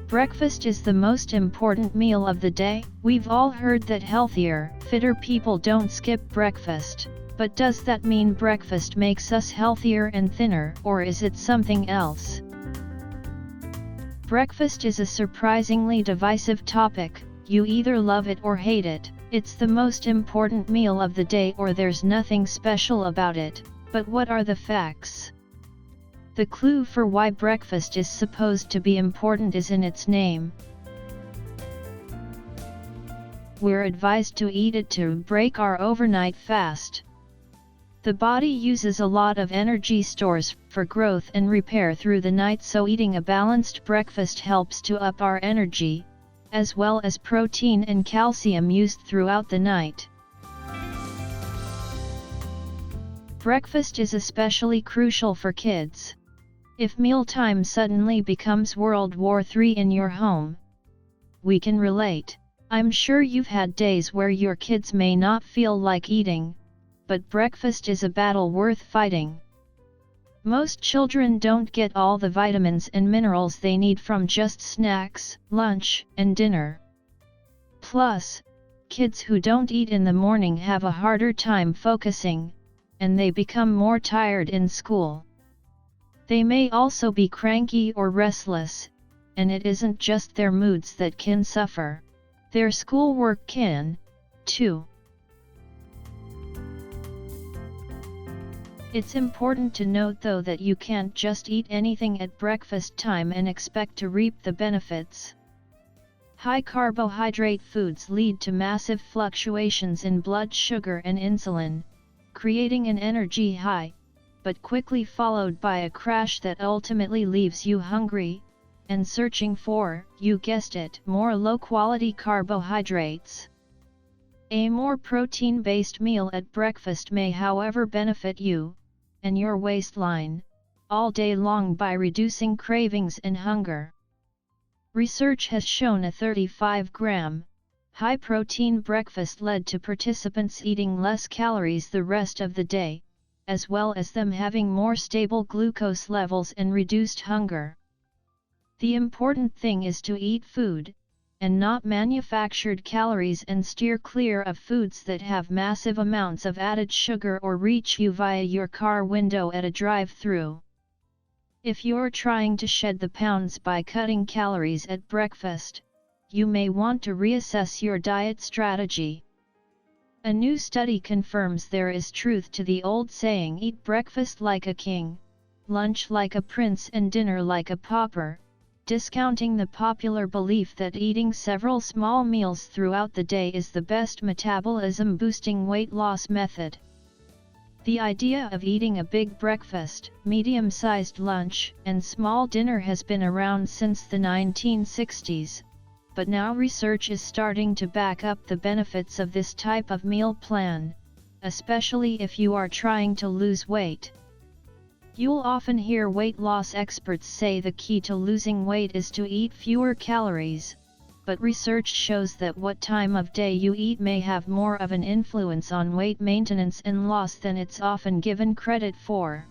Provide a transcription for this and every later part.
Breakfast is the most important meal of the day. We've all heard that healthier, fitter people don't skip breakfast. But does that mean breakfast makes us healthier and thinner, or is it something else? Breakfast is a surprisingly divisive topic. You either love it or hate it. It's the most important meal of the day, or there's nothing special about it. But what are the facts? The clue for why breakfast is supposed to be important is in its name. We're advised to eat it to break our overnight fast. The body uses a lot of energy stores for growth and repair through the night, so eating a balanced breakfast helps to up our energy, as well as protein and calcium used throughout the night. Breakfast is especially crucial for kids. If mealtime suddenly becomes World War III in your home, we can relate. I'm sure you've had days where your kids may not feel like eating, but breakfast is a battle worth fighting. Most children don't get all the vitamins and minerals they need from just snacks, lunch, and dinner. Plus, kids who don't eat in the morning have a harder time focusing, and they become more tired in school. They may also be cranky or restless, and it isn't just their moods that can suffer. Their schoolwork can, too. It's important to note though that you can't just eat anything at breakfast time and expect to reap the benefits. High carbohydrate foods lead to massive fluctuations in blood sugar and insulin, creating an energy high, but quickly followed by a crash that ultimately leaves you hungry, and searching for, you guessed it, more low-quality carbohydrates. A more protein-based meal at breakfast may however benefit you, and your waistline, all day long by reducing cravings and hunger. Research has shown a 35-gram, high-protein breakfast led to participants eating less calories the rest of the day, as well as them having more stable glucose levels and reduced hunger. The important thing is to eat food, and not manufactured calories, and steer clear of foods that have massive amounts of added sugar or reach you via your car window at a drive-thru. If you're trying to shed the pounds by cutting calories at breakfast, you may want to reassess your diet strategy. A new study confirms there is truth to the old saying, eat breakfast like a king, lunch like a prince and dinner like a pauper, discounting the popular belief that eating several small meals throughout the day is the best metabolism-boosting weight loss method. The idea of eating a big breakfast, medium-sized lunch, and small dinner has been around since the 1960s. But now research is starting to back up the benefits of this type of meal plan, especially if you are trying to lose weight. You'll often hear weight loss experts say the key to losing weight is to eat fewer calories, but research shows that what time of day you eat may have more of an influence on weight maintenance and loss than it's often given credit for.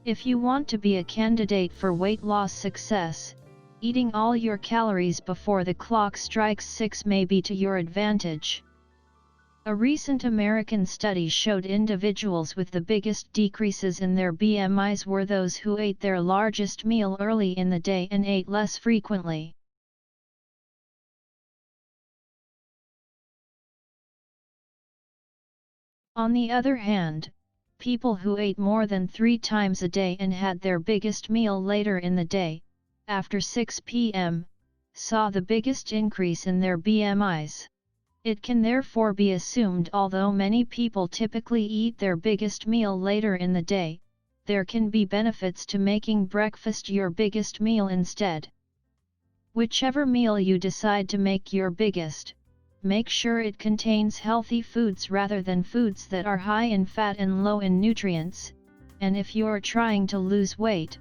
If you want to be a candidate for weight loss success, eating all your calories before the clock strikes 6 may be to your advantage. A recent American study showed individuals with the biggest decreases in their BMIs were those who ate their largest meal early in the day and ate less frequently. On the other hand, people who ate more than 3 times a day and had their biggest meal later in the day, after 6 p.m., saw the biggest increase in their BMIs. It can therefore be assumed although many people typically eat their biggest meal later in the day, there can be benefits to making breakfast your biggest meal instead. Whichever meal you decide to make your biggest, make sure it contains healthy foods rather than foods that are high in fat and low in nutrients, and if you're trying to lose weight,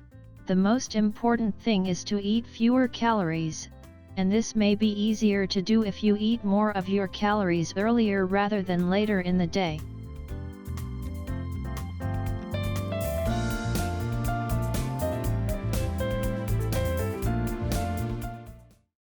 the most important thing is to eat fewer calories, and this may be easier to do if you eat more of your calories earlier rather than later in the day.